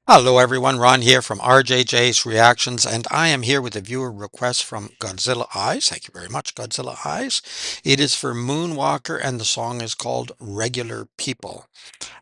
Hello everyone, Ron here from RJJ's Reactions, and I am here with a viewer request from Godzilla Eyes. Thank you very much, Godzilla Eyes. It is for Moonwalker, and the song is called Regular People.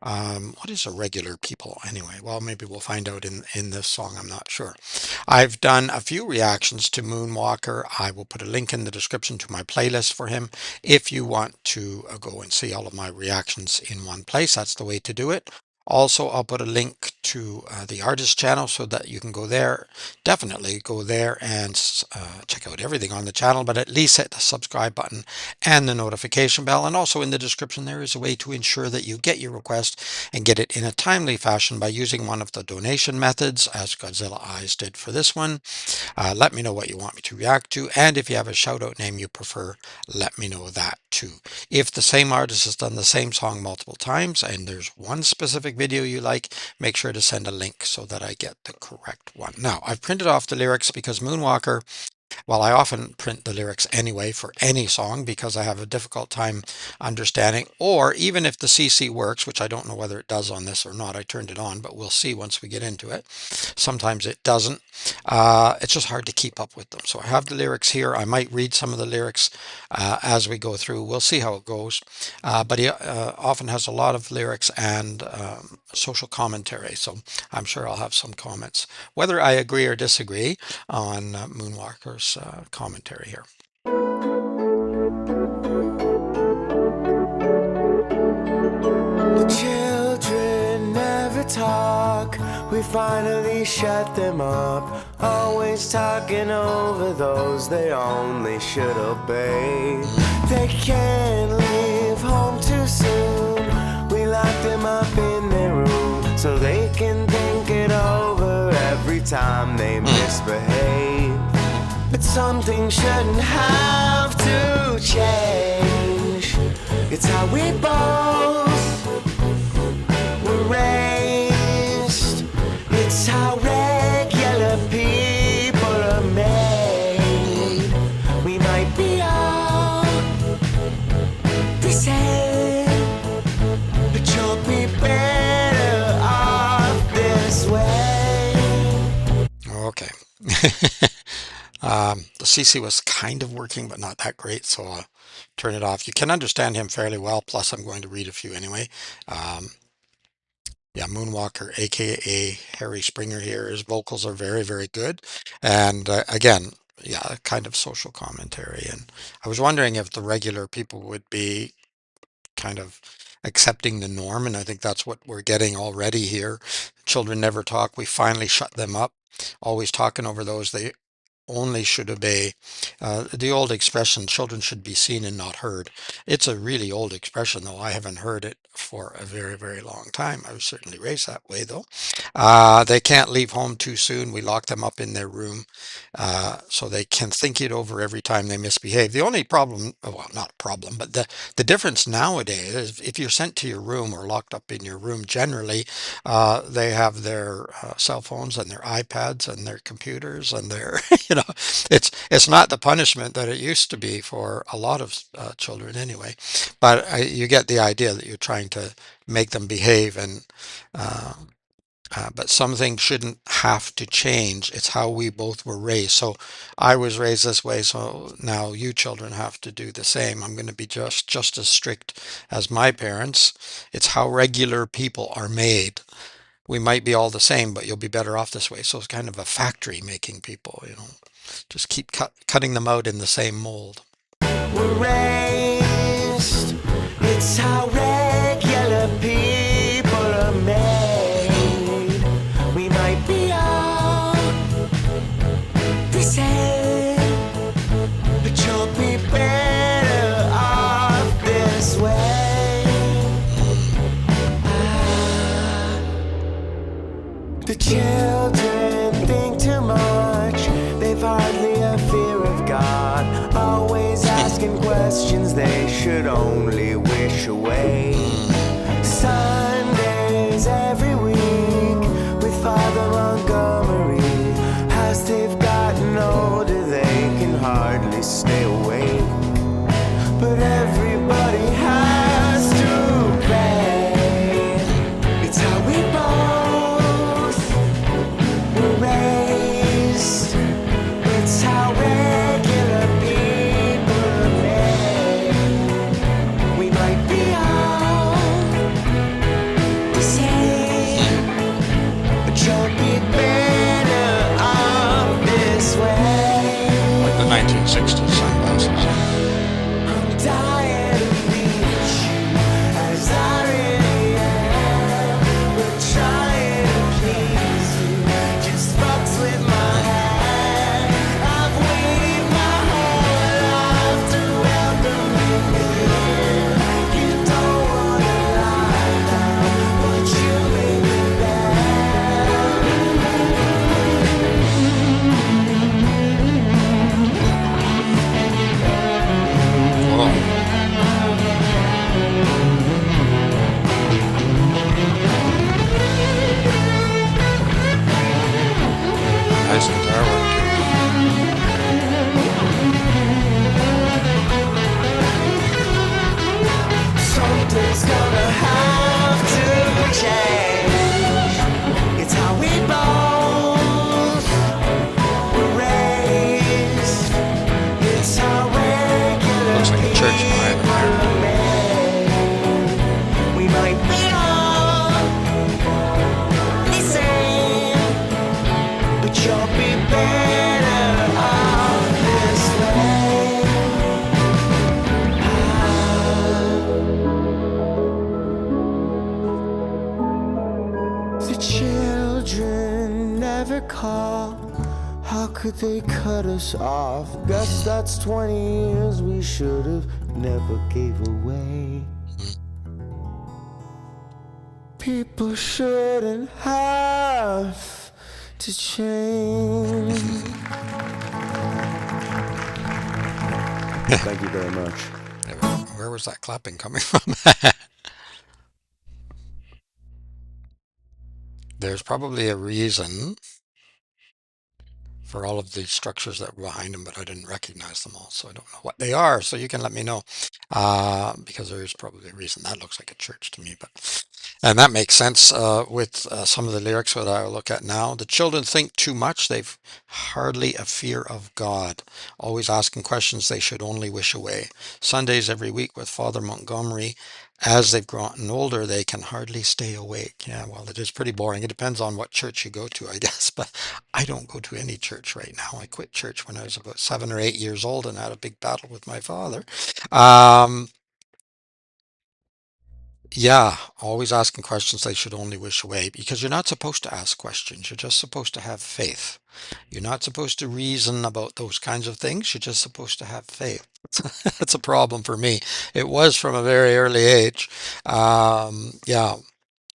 What is a regular people anyway? Well, maybe we'll find out in this song. I'm not sure. I've done a few reactions to Moonwalker. I will put a link in the description to my playlist for him. If you want to go and see all of my reactions in one place, that's the way to do it. Also, I'll put a link to the artist channel so that you can go there. Definitely go there and check out everything on the channel, but at least hit the subscribe button and the notification bell. And also in the description, there is a way to ensure that you get your request and get it in a timely fashion by using one of the donation methods, as Godzilla Eyes did for this one. Let me know what you want me to react to, and if you have a shout out name you prefer, let me know that too. If the same artist has done the same song multiple times and there's one specific video you like, make sure to send a link so that I get the correct one. Now, I've printed off the lyrics because Moonwalker, well, I often print the lyrics anyway for any song because I have a difficult time understanding, or even if the CC works, which I don't know whether it does on this or not. I turned it on, but we'll see once we get into it. Sometimes it doesn't. It's just hard to keep up with them. So I have the lyrics here. I might read some of the lyrics as we go through. We'll see how it goes. But he often has a lot of lyrics and social commentary. So I'm sure I'll have some comments, whether I agree or disagree on Moonwalker's commentary here. Children never talk, we finally shut them up. Always talking over those they only should obey. They can't leave home too soon, we lock them up in their room so they can think it over every time they misbehave. But something shouldn't have to change. It's how we both were raised. It's how regular people are made. We might be all the same, but you'll be better off this way. Okay. The CC was kind of working, but not that great, so I'll turn it off. You can understand him fairly well, plus I'm going to read a few anyway. Yeah, Moonwalker, aka Harry Springer here. His vocals are very, very good. And again, yeah, kind of social commentary. And I was wondering if the regular people would be kind of accepting the norm, and I think that's what we're getting already here. Children never talk. We finally shut them up, always talking over those they only should obey. The old expression, children should be seen and not heard. It's a really old expression, though. I haven't heard it for a very, very long time. I was certainly raised that way, though. They can't leave home too soon. We lock them up in their room so they can think it over every time they misbehave. The only problem, well, not a problem, but the difference nowadays is if you're sent to your room or locked up in your room, generally they have their cell phones and their iPads and their computers and their, you know, it's not the punishment that it used to be for a lot of children anyway. But you get the idea that you're trying to make them behave, and but some things shouldn't have to change. It's how we both were raised. So I was raised this way, so now you children have to do the same. I'm going to be just as strict as my parents. It's how regular people are made. We might be all the same, but you'll be better off this way. So it's kind of a factory making people, you know, just keep cutting them out in the same mold. We're raised. It's how regular people are made. We might be all the same, but you'll be better off this way. The children think too much. They've hardly a fear of God. Always asking questions they should only wish away. Sundays every week with Father Montgomery. As they've gotten older, they can hardly stay awake. But everybody has to pay. It's how we both never call. How could they cut us off? Guess that's 20 years we should have never gave away. People shouldn't have to change. Thank you very much. Where was that clapping coming from? There's probably a reason for all of the structures that were behind them, but I didn't recognize them all, so I don't know what they are. So you can let me know, because there is probably a reason. That looks like a church to me, but and that makes sense with some of the lyrics that I look at now. The children think too much; they've hardly a fear of God. Always asking questions they should only wish away. Sundays every week with Father Montgomery. As they've grown older, they can hardly stay awake. Yeah, well, it is pretty boring. It depends on what church you go to, I guess, but I don't go to any church right now. I quit church when I was about 7 or 8 years old and had a big battle with my father. Um, yeah, always asking questions they should only wish away because you're not supposed to ask questions. You're just supposed to have faith. You're not supposed to reason about those kinds of things. You're just supposed to have faith. That's a problem for me. It was from a very early age. Yeah,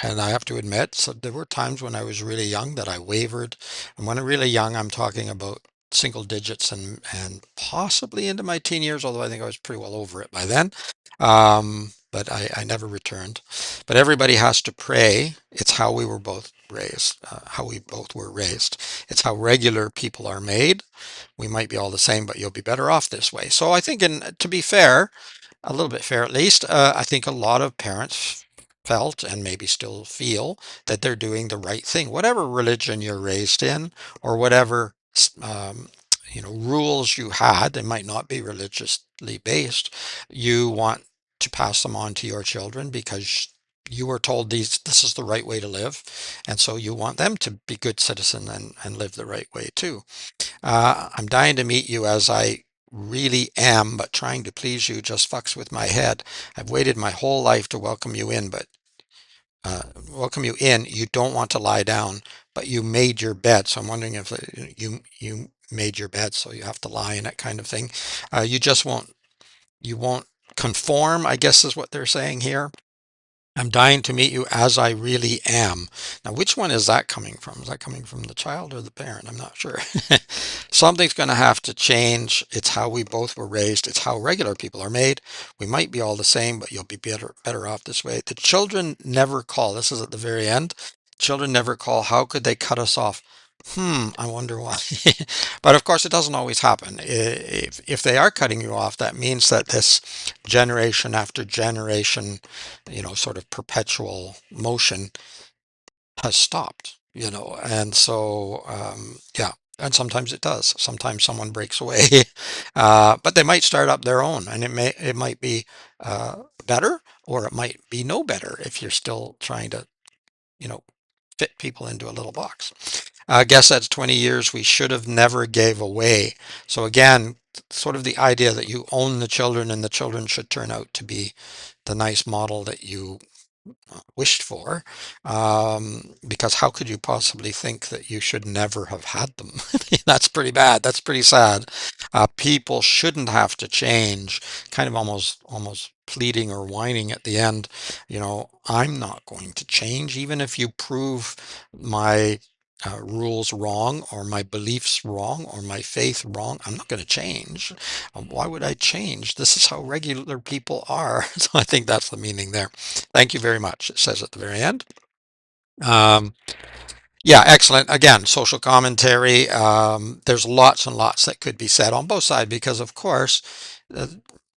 and I have to admit, so there were times when I was really young that I wavered. And when I'm really young, I'm talking about single digits and possibly into my teen years, although I think I was pretty well over it by then. But I never returned. But everybody has to pray. It's how we were both raised, how we both were raised. It's how regular people are made. We might be all the same, but you'll be better off this way. So I think, to be fair, a little bit fair at least. I think a lot of parents felt and maybe still feel that they're doing the right thing, whatever religion you're raised in, or whatever rules you had. They might not be religiously based. You want to pass them on to your children because you were told this is the right way to live, and so you want them to be good citizen and live the right way too. I'm dying to meet you as I really am, but trying to please you just fucks with my head. I've waited my whole life to uh, welcome you in. You don't want to lie down, but you made your bed. So I'm wondering if you made your bed, so you have to lie in it, kind of thing. You just won't conform, I guess is what they're saying here. I'm dying to meet you as I really am. Now, which one is that coming from? Is that coming from the child or the parent? I'm not sure. Something's going to have to change. It's how we both were raised. It's how regular people are made. We might be all the same, but you'll be better off this way. The children never call. This is at the very end. Children never call. How could they cut us off? I wonder why. But of course, it doesn't always happen. If they are cutting you off, that means that this generation after generation, sort of perpetual motion has stopped, and so, yeah, and sometimes it does. Sometimes someone breaks away, but they might start up their own, and it might be better, or it might be no better if you're still trying to, you know, fit people into a little box. I guess that's 20 years we should have never gave away. So again, sort of the idea that you own the children and the children should turn out to be the nice model that you wished for, because how could you possibly think that you should never have had them? That's pretty bad. That's pretty sad. People shouldn't have to change, kind of almost pleading or whining at the end. I'm not going to change, even if you prove my rules wrong, or my beliefs wrong, or my faith wrong. I'm not going to change. Why would I change? This is how regular people are. So I think that's the meaning there. Thank you very much, it says at the very end. Um, yeah, excellent. Again, social commentary. There's lots and lots that could be said on both sides because, of course, uh,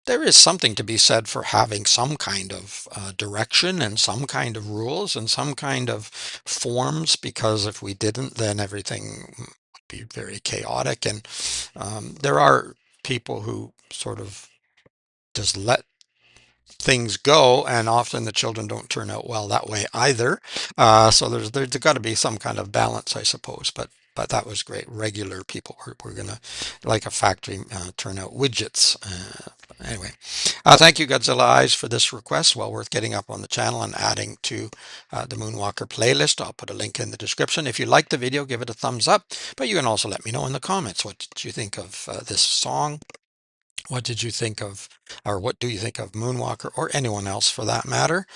there is something to be said for having some kind of direction and some kind of rules and some kind of forms, because if we didn't, then everything would be very chaotic. And there are people who sort of just let things go, and often the children don't turn out well that way either. So there's got to be some kind of balance, I suppose. But that was great. Regular people were gonna, like a factory, turn out widgets. Anyway, thank you, Godzilla Eyes, for this request. Well worth getting up on the channel and adding to the Moonwalker playlist. I'll put a link in the description. If you like the video, give it a thumbs up. But you can also let me know in the comments what did you think of this song. What did you think of, or what do you think of Moonwalker or anyone else for that matter?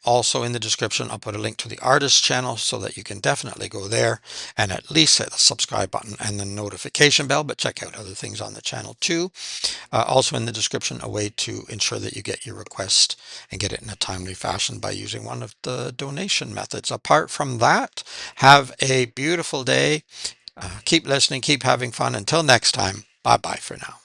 Also in the description, I'll put a link to the artist channel so that you can definitely go there and at least hit the subscribe button and the notification bell, but check out other things on the channel too. Also in the description, a way to ensure that you get your request and get it in a timely fashion by using one of the donation methods. Apart from that, have a beautiful day. Keep listening, keep having fun. Until next time, bye bye for now.